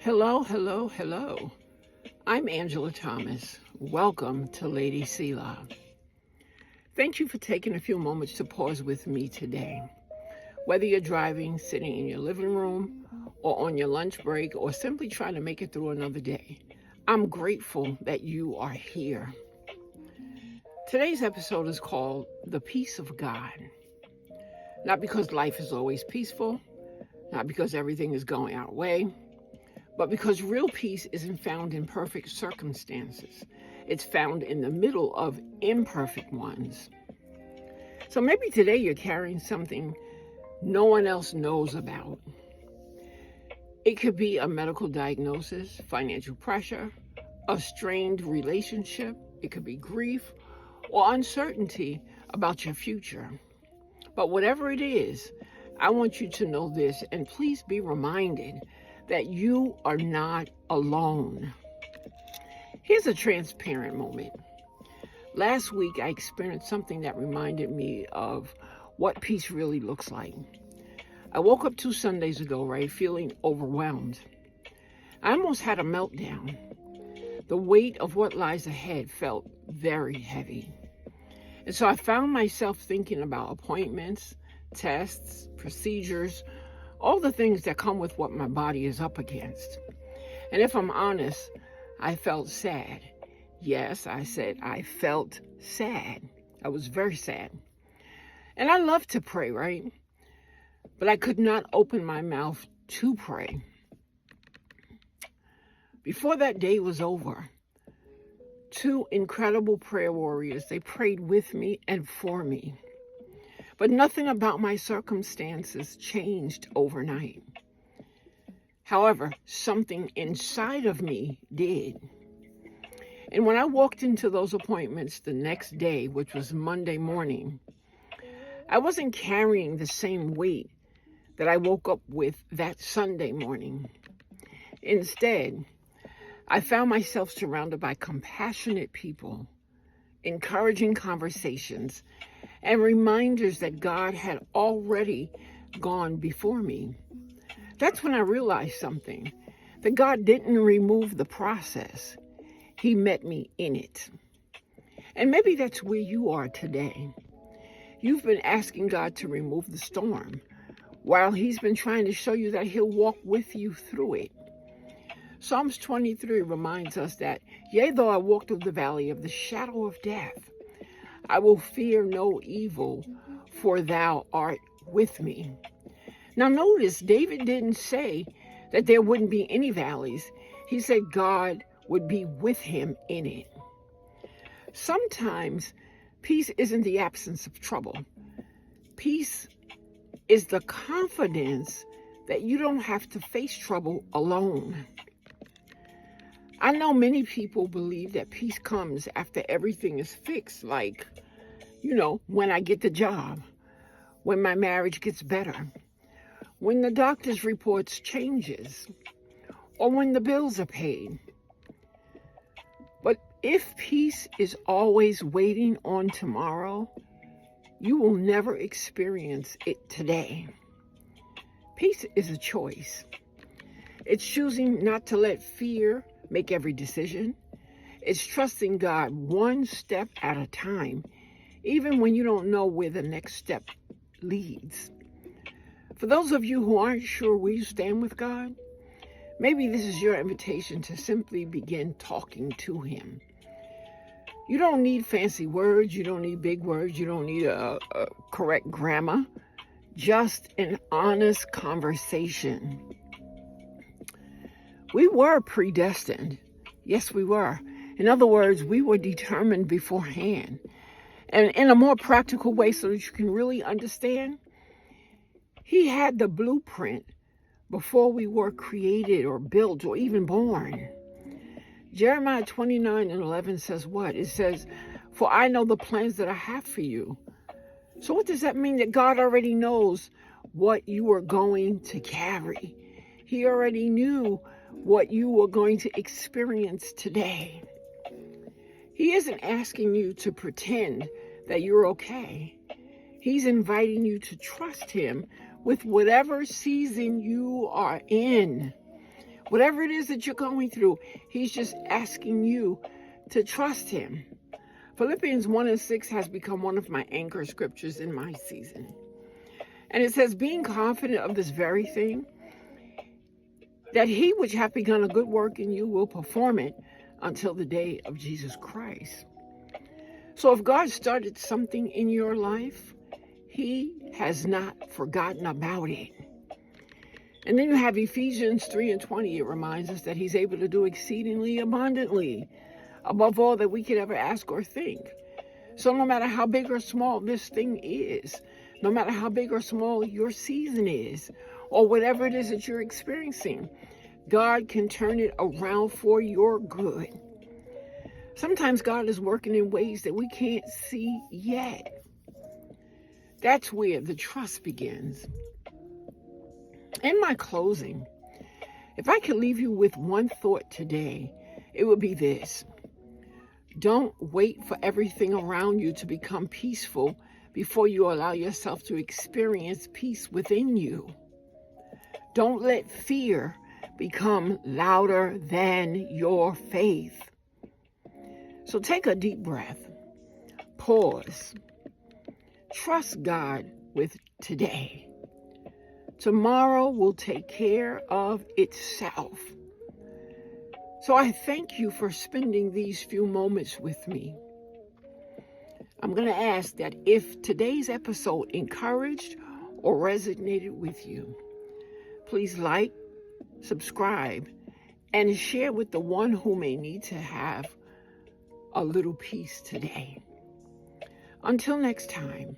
Hello, hello, hello. I'm Angela Thomas. Welcome to Lady Selah. Thank you for taking a few moments to pause with me today. Whether you're driving, sitting in your living room, or on your lunch break, or simply trying to make it through another day, I'm grateful that you are here. Today's episode is called The Peace of God. Not because life is always peaceful, not because everything is going our way, but because real peace isn't found in perfect circumstances. It's found in the middle of imperfect ones. So maybe today you're carrying something no one else knows about. It could be a medical diagnosis, financial pressure, a strained relationship. It could be grief or uncertainty about your future. But whatever it is, I want you to know this, and please be reminded that you are not alone. Here's a transparent moment. Last week, I experienced something that reminded me of what peace really looks like. I woke up 2 Sundays ago, right, feeling overwhelmed. I almost had a meltdown. The weight of what lies ahead felt very heavy. And so I found myself thinking about appointments, tests, procedures, all the things that come with what my body is up against. And if I'm honest, I felt sad. Yes, I said I felt sad. I was very sad. And I love to pray, right? But I could not open my mouth to pray. Before that day was over, 2 incredible prayer warriors, they prayed with me and for me. But nothing about my circumstances changed overnight. However, something inside of me did. And when I walked into those appointments the next day, which was Monday morning, I wasn't carrying the same weight that I woke up with that Sunday morning. Instead, I found myself surrounded by compassionate people, encouraging conversations, and reminders that God had already gone before me. That's when I realized something, that God didn't remove the process. He met me in it. And maybe that's where you are today. You've been asking God to remove the storm, while He's been trying to show you that He'll walk with you through it. Psalms 23 reminds us that, yea, though I walk through the valley of the shadow of death, I will fear no evil, for thou art with me. Now notice, David didn't say that there wouldn't be any valleys. He said God would be with him in it. Sometimes peace isn't the absence of trouble. Peace is the confidence that you don't have to face trouble alone. I know many people believe that peace comes after everything is fixed, like, when I get the job, when my marriage gets better, when the doctor's reports changes, or when the bills are paid. But if peace is always waiting on tomorrow, you will never experience it today. Peace is a choice. It's choosing not to let fear make every decision. It's trusting God one step at a time, even when you don't know where the next step leads. For those of you who aren't sure where you stand with God, maybe this is your invitation to simply begin talking to Him. You don't need fancy words. You don't need big words. You don't need a correct grammar. Just an honest conversation. We were predestined. Yes, we were. In other words, we were determined beforehand. And in a more practical way, so that you can really understand, He had the blueprint before we were created or built or even born. Jeremiah 29:11 says what? It says, for I know the plans that I have for you. So what does that mean? That God already knows what you are going to carry. He already knew what you were going to experience today. He isn't asking you to pretend that you're okay. He's inviting you to trust Him with whatever season you are in. Whatever it is that you're going through, he's just asking you to trust him. Philippians 1:6 has become one of my anchor scriptures in my season. And it says, being confident of this very thing, that he which hath begun a good work in you will perform it until the day of Jesus Christ. So if God started something in your life, he has not forgotten about it. And then you have Ephesians 3:20. It reminds us that he's able to do exceedingly abundantly, above all that we could ever ask or think. So no matter how big or small this thing is, no matter how big or small your season is, or whatever it is that you're experiencing, God can turn it around for your good. Sometimes God is working in ways that we can't see yet. That's where the trust begins. In my closing, if I could leave you with one thought today, it would be this. Don't wait for everything around you to become peaceful before you allow yourself to experience peace within you. Don't let fear become louder than your faith. So take a deep breath. Pause. Trust God with today. Tomorrow will take care of itself. So I thank you for spending these few moments with me. I'm going to ask that if today's episode encouraged or resonated with you, please like, subscribe, and share with the one who may need to have a little peace today. Until next time,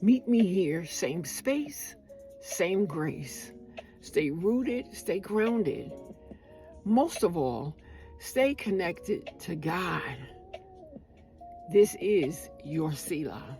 meet me here, same space, same grace. Stay rooted, stay grounded. Most of all, stay connected to God. This is your Selah.